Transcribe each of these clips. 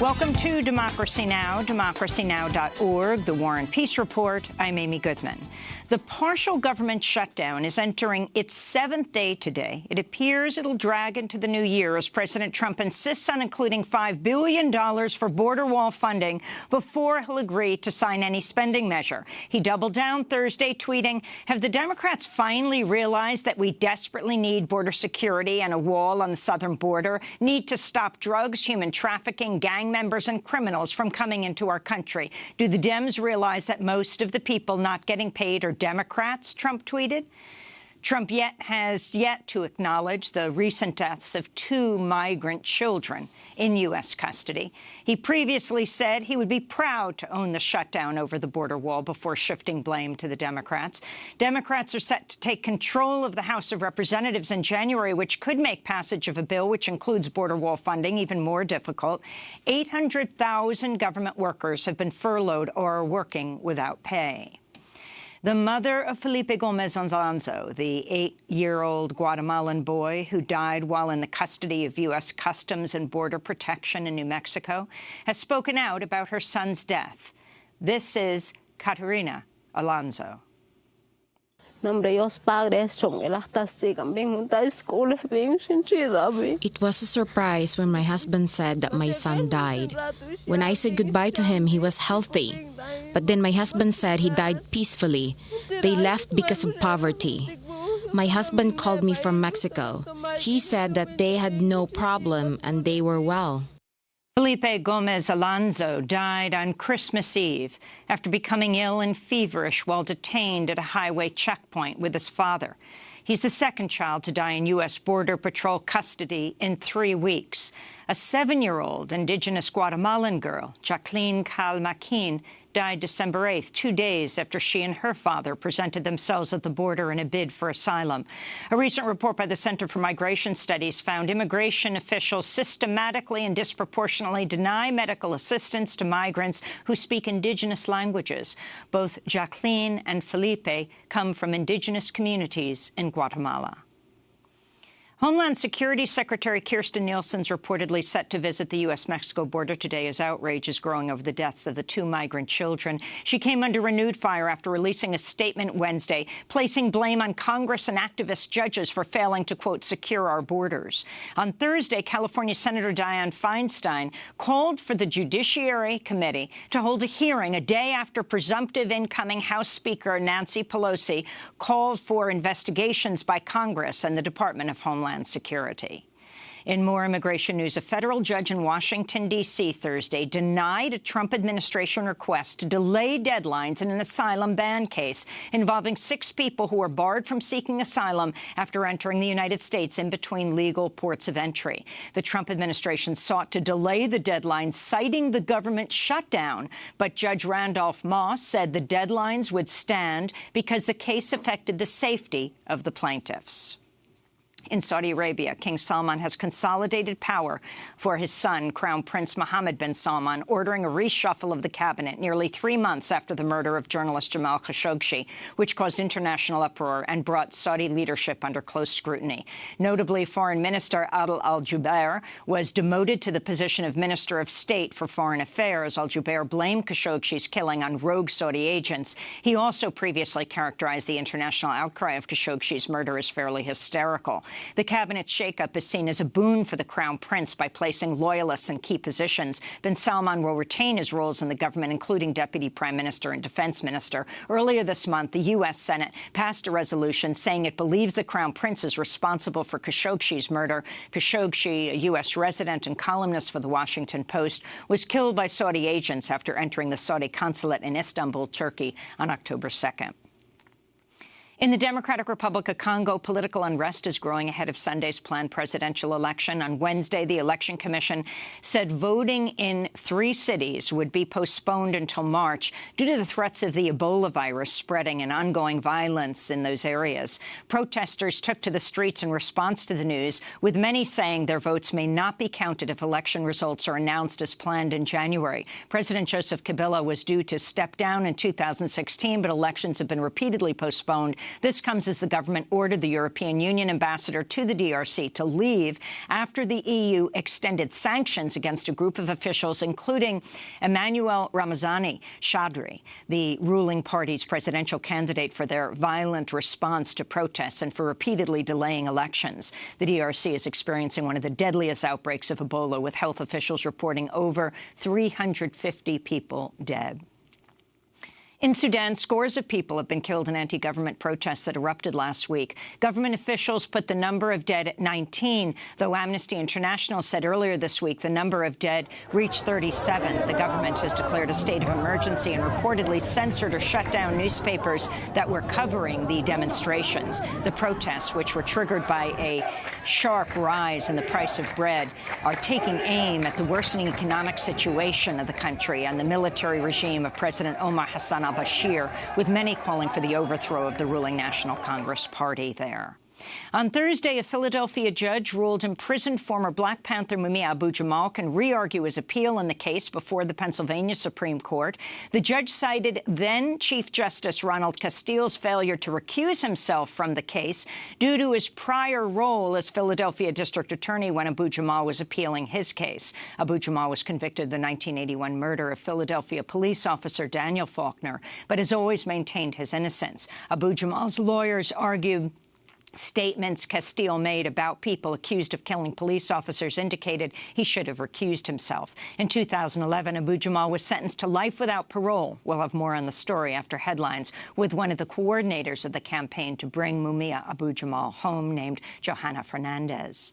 Welcome to Democracy Now!, democracynow.org, the War and Peace Report. I'm Amy Goodman. The partial government shutdown is entering its 7th day today. It appears it'll drag into the new year as President Trump insists on including $5 billion for border wall funding before he'll agree to sign any spending measure. He doubled down Thursday, tweeting, "Have the Democrats finally realized that we desperately need border security and a wall on the southern border, need to stop drugs, human trafficking, gang members and criminals from coming into our country? Do the Dems realize that most of the people not getting paid are Democrats?" Trump tweeted. Trump has yet to acknowledge the recent deaths of 2 migrant children in U.S. custody. He previously said he would be proud to own the shutdown over the border wall before shifting blame to the Democrats. Democrats are set to take control of the House of Representatives in January, which could make passage of a bill which includes border wall funding even more difficult. 800,000 government workers have been furloughed or are working without pay. The mother of Felipe Gomez Alonso, the 8-year-old Guatemalan boy who died while in the custody of U.S. Customs and Border Protection in New Mexico, has spoken out about her son's death. This is Caterina Alonso. It was a surprise when my husband said that my son died. When I said goodbye to him, he was healthy. But then my husband said he died peacefully. They left because of poverty. My husband called me from Mexico. He said that they had no problem and they were well. Felipe Gomez Alonso died on Christmas Eve after becoming ill and feverish while detained at a highway checkpoint with his father. He's the second child to die in U.S. Border Patrol custody in 3 weeks. A 7-year-old indigenous Guatemalan girl, Jacqueline Calmaquin, died December 8th, 2 days after she and her father presented themselves at the border in a bid for asylum. A recent report by the Center for Migration Studies found immigration officials systematically and disproportionately deny medical assistance to migrants who speak indigenous languages. Both Jacqueline and Felipe come from indigenous communities in Guatemala. Homeland Security Secretary Kirstjen Nielsen's reportedly set to visit the U.S.-Mexico border today as outrage is growing over the deaths of the 2 migrant children. She came under renewed fire after releasing a statement Wednesday, placing blame on Congress and activist judges for failing to, quote, secure our borders. On Thursday, California Senator Dianne Feinstein called for the Judiciary Committee to hold a hearing a day after presumptive incoming House Speaker Nancy Pelosi called for investigations by Congress and the Department of Homeland Security. In more immigration news, a federal judge in Washington, D.C. Thursday denied a Trump administration request to delay deadlines in an asylum ban case involving 6 people who were barred from seeking asylum after entering the United States in between legal ports of entry. The Trump administration sought to delay the deadline, citing the government shutdown, but Judge Randolph Moss said the deadlines would stand because the case affected the safety of the plaintiffs. In Saudi Arabia, King Salman has consolidated power for his son, Crown Prince Mohammed bin Salman, ordering a reshuffle of the cabinet nearly 3 months after the murder of journalist Jamal Khashoggi, which caused international uproar and brought Saudi leadership under close scrutiny. Notably, Foreign Minister Adel al-Jubeir was demoted to the position of Minister of State for Foreign Affairs. Al-Jubeir blamed Khashoggi's killing on rogue Saudi agents. He also previously characterized the international outcry of Khashoggi's murder as fairly hysterical. The cabinet shakeup is seen as a boon for the Crown Prince by placing loyalists in key positions. Bin Salman will retain his roles in the government, including Deputy Prime Minister and Defense Minister. Earlier this month, the U.S. Senate passed a resolution saying it believes the Crown Prince is responsible for Khashoggi's murder. Khashoggi, a U.S. resident and columnist for The Washington Post, was killed by Saudi agents after entering the Saudi consulate in Istanbul, Turkey, on October 2nd. In the Democratic Republic of Congo, political unrest is growing ahead of Sunday's planned presidential election. On Wednesday, the Election Commission said voting in 3 cities would be postponed until March due to the threats of the Ebola virus spreading and ongoing violence in those areas. Protesters took to the streets in response to the news, with many saying their votes may not be counted if election results are announced as planned in January. President Joseph Kabila was due to step down in 2016, but elections have been repeatedly postponed This comes as the government ordered the European Union ambassador to the DRC to leave after the EU extended sanctions against a group of officials, including Emmanuel Ramazani Chadri, the ruling party's presidential candidate, for their violent response to protests and for repeatedly delaying elections. The DRC is experiencing one of the deadliest outbreaks of Ebola, with health officials reporting over 350 people dead. In Sudan, scores of people have been killed in anti-government protests that erupted last week. Government officials put the number of dead at 19, though Amnesty International said earlier this week the number of dead reached 37. The government has declared a state of emergency and reportedly censored or shut down newspapers that were covering the demonstrations. The protests, which were triggered by a sharp rise in the price of bread, are taking aim at the worsening economic situation of the country and the military regime of President Omar Hassan al-Bashir, with many calling for the overthrow of the ruling National Congress Party there. On Thursday, a Philadelphia judge ruled imprisoned former Black Panther Mumia Abu-Jamal can re-argue his appeal in the case before the Pennsylvania Supreme Court. The judge cited then-Chief Justice Ronald Castile's failure to recuse himself from the case due to his prior role as Philadelphia District Attorney when Abu-Jamal was appealing his case. Abu-Jamal was convicted of the 1981 murder of Philadelphia police officer Daniel Faulkner, but has always maintained his innocence. Abu-Jamal's lawyers argued statements Castile made about people accused of killing police officers indicated he should have recused himself. In 2011, Abu-Jamal was sentenced to life without parole. We'll have more on the story after headlines with one of the coordinators of the campaign to bring Mumia Abu-Jamal home, named Johanna Fernandez.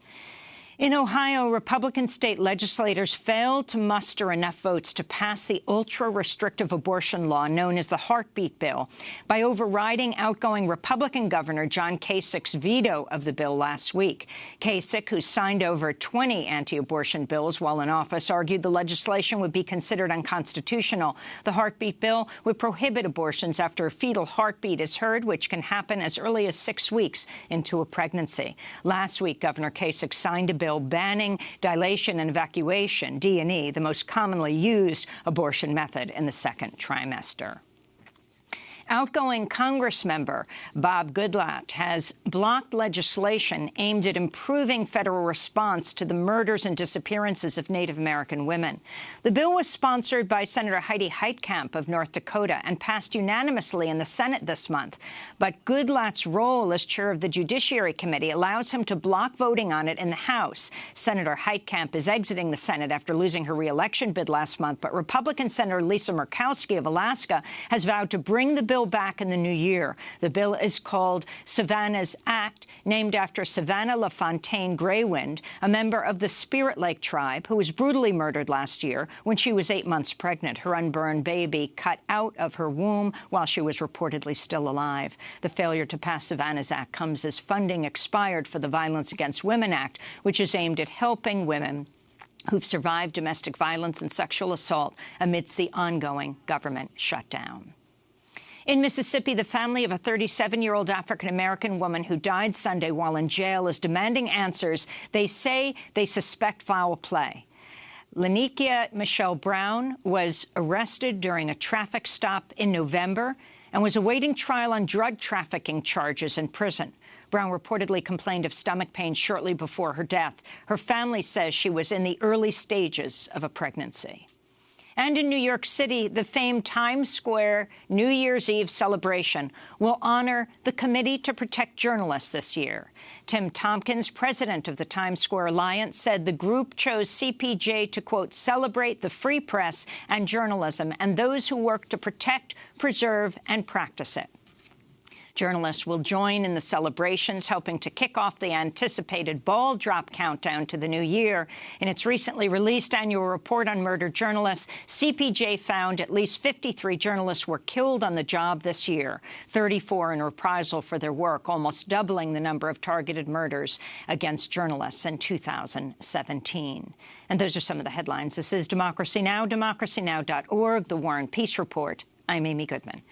In Ohio, Republican state legislators failed to muster enough votes to pass the ultra-restrictive abortion law known as the Heartbeat Bill by overriding outgoing Republican Governor John Kasich's veto of the bill last week. Kasich, who signed over 20 anti-abortion bills while in office, argued the legislation would be considered unconstitutional. The Heartbeat Bill would prohibit abortions after a fetal heartbeat is heard, which can happen as early as 6 weeks into a pregnancy. Last week, Governor Kasich signed a bill banning dilation and evacuation, D&E, the most commonly used abortion method in the second trimester. Outgoing Congress member Bob Goodlatte has blocked legislation aimed at improving federal response to the murders and disappearances of Native American women. The bill was sponsored by Senator Heidi Heitkamp of North Dakota and passed unanimously in the Senate this month. But Goodlatte's role as chair of the Judiciary Committee allows him to block voting on it in the House. Senator Heitkamp is exiting the Senate after losing her re-election bid last month, but Republican Senator Lisa Murkowski of Alaska has vowed to bring the bill back in the new year. The bill is called Savannas Act, named after Savanna LaFontaine-Greywind, a member of the Spirit Lake tribe who was brutally murdered last year when she was 8 months pregnant. Her unborn baby cut out of her womb while she was reportedly still alive. The failure to pass Savannas Act comes as funding expired for the Violence Against Women Act, which is aimed at helping women who've survived domestic violence and sexual assault amidst the ongoing government shutdown. In Mississippi, the family of a 37-year-old African-American woman who died Sunday while in jail is demanding answers. They say they suspect foul play. Lanikia Michelle Brown was arrested during a traffic stop in November and was awaiting trial on drug trafficking charges in prison. Brown reportedly complained of stomach pain shortly before her death. Her family says she was in the early stages of a pregnancy. And in New York City, the famed Times Square New Year's Eve celebration will honor the Committee to Protect Journalists this year. Tim Tompkins, president of the Times Square Alliance, said the group chose CPJ to, quote, celebrate the free press and journalism and those who work to protect, preserve, and practice it. Journalists will join in the celebrations, helping to kick off the anticipated ball drop countdown to the new year. In its recently released annual report on murdered journalists, CPJ found at least 53 journalists were killed on the job this year, 34 in reprisal for their work, almost doubling the number of targeted murders against journalists in 2017. And those are some of the headlines. This is Democracy Now!, democracynow.org, The War and Peace Report. I'm Amy Goodman.